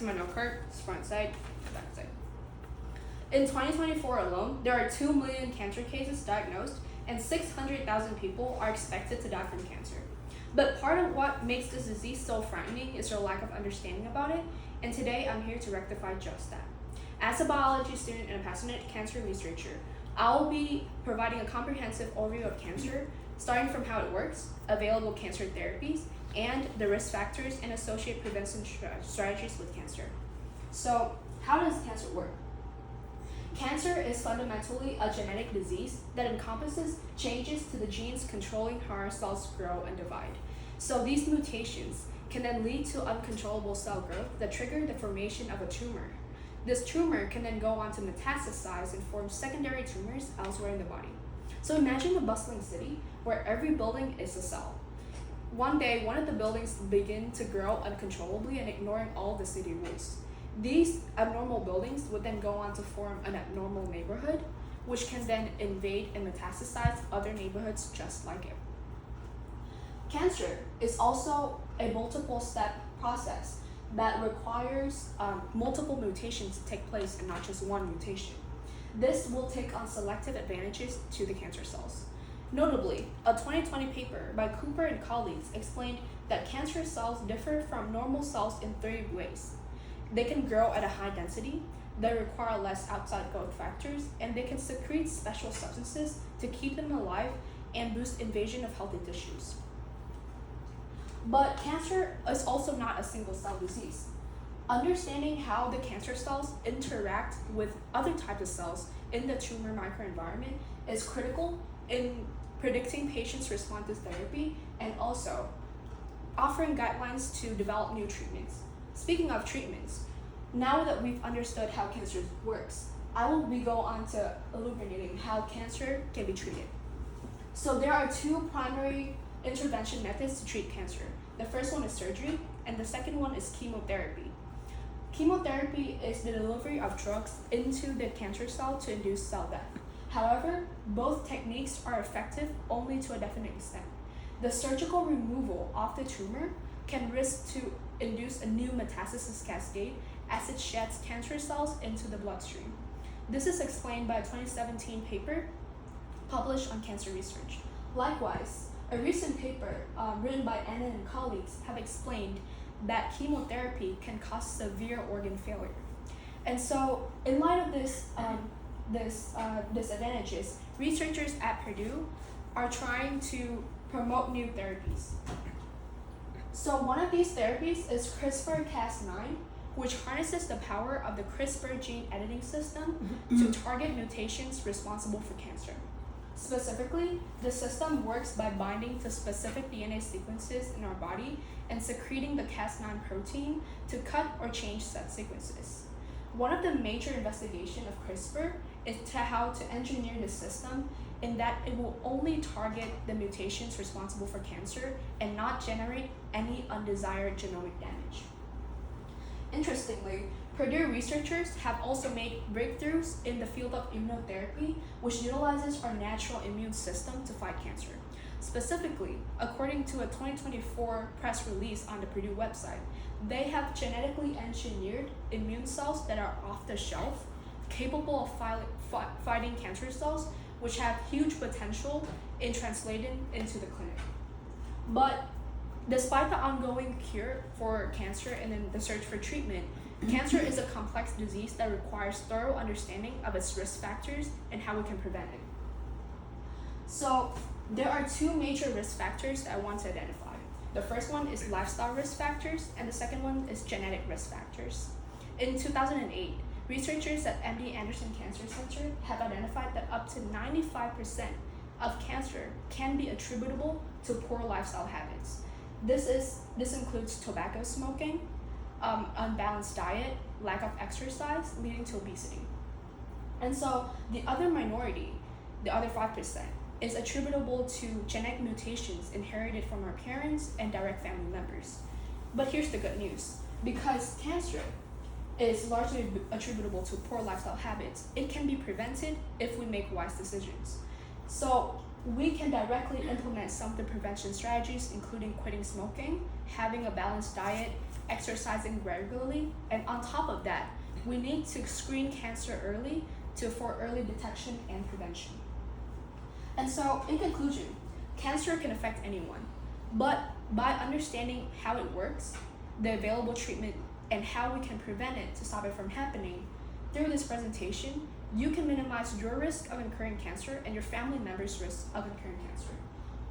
to my note card. It's front side, back side. In 2024 alone, there are 2 million cancer cases diagnosed, and 600,000 people are expected to die from cancer. But part of what makes this disease so frightening is our lack of understanding about it, and today I'm here to rectify just that. As a biology student and a passionate cancer researcher, I will be providing a comprehensive overview of cancer, starting from how it works, available cancer therapies, and the risk factors and associated prevention strategies with cancer. So, how does cancer work? Cancer is fundamentally a genetic disease that encompasses changes to the genes controlling how our cells grow and divide. So these mutations can then lead to uncontrollable cell growth that trigger the formation of a tumor. This tumor can then go on to metastasize and form secondary tumors elsewhere in the body. So imagine a bustling city where every building is a cell. One day, one of the buildings begin to grow uncontrollably and ignoring all the city rules. These abnormal buildings would then go on to form an abnormal neighborhood, which can then invade and metastasize other neighborhoods just like it. Cancer is also a multiple step process that requires multiple mutations to take place and not just one mutation. This will take on selective advantages to the cancer cells. Notably, a 2020 paper by Cooper and colleagues explained that cancer cells differ from normal cells in 3 ways. They can grow at a high density, they require less outside growth factors, and they can secrete special substances to keep them alive and boost invasion of healthy tissues. But cancer is also not a single cell disease. Understanding how the cancer cells interact with other types of cells in the tumor microenvironment is critical in predicting patients' response to therapy and also offering guidelines to develop new treatments. Speaking of treatments, now that we've understood how cancer works, I will go on to illuminating how cancer can be treated. So there are 2 primary intervention methods to treat cancer. The first one is surgery, and the second one is chemotherapy. Chemotherapy is the delivery of drugs into the cancer cell to induce cell death. However, both techniques are effective only to a definite extent. The surgical removal of the tumor can risk to induce a new metastasis cascade as it sheds cancer cells into the bloodstream. This is explained by a 2017 paper published on Cancer Research. Likewise, a recent paper written by Anna and colleagues have explained that chemotherapy can cause severe organ failure. And so, in light of this disadvantages, researchers at Purdue are trying to promote new therapies. So one of these therapies is CRISPR-Cas9, which harnesses the power of the CRISPR gene editing system to target mutations responsible for cancer. Specifically, the system works by binding to specific DNA sequences in our body and secreting the Cas9 protein to cut or change said sequences. One of the major investigations of CRISPR is how to engineer the system in that it will only target the mutations responsible for cancer and not generate any undesired genomic damage. Interestingly, Purdue researchers have also made breakthroughs in the field of immunotherapy, which utilizes our natural immune system to fight cancer. Specifically, according to a 2024 press release on the Purdue website, they have genetically engineered immune cells that are off the shelf, capable of fighting cancer cells, which have huge potential in translating into the clinic. But despite the ongoing cure for cancer and then the search for treatment, cancer is a complex disease that requires thorough understanding of its risk factors and how we can prevent it. So there are 2 major risk factors that I want to identify. The first one is lifestyle risk factors, and the second one is genetic risk factors. In 2008, researchers at MD Anderson Cancer Center have identified that up to 95% of cancer can be attributable to poor lifestyle habits. This includes tobacco smoking, unbalanced diet, lack of exercise, leading to obesity. And so the other minority, the other 5%, is attributable to genetic mutations inherited from our parents and direct family members. But here's the good news. Because cancer is largely attributable to poor lifestyle habits, it can be prevented if we make wise decisions. So we can directly implement some of the prevention strategies, including quitting smoking, having a balanced diet, exercising regularly, and on top of that, we need to screen cancer early for early detection and prevention. And so, in conclusion, cancer can affect anyone, but by understanding how it works, the available treatment, and how we can prevent it to stop it from happening, through this presentation, you can minimize your risk of incurring cancer and your family members' risk of incurring cancer.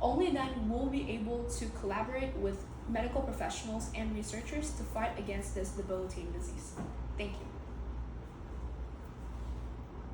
Only then will we be able to collaborate with medical professionals and researchers to fight against this debilitating disease. Thank you.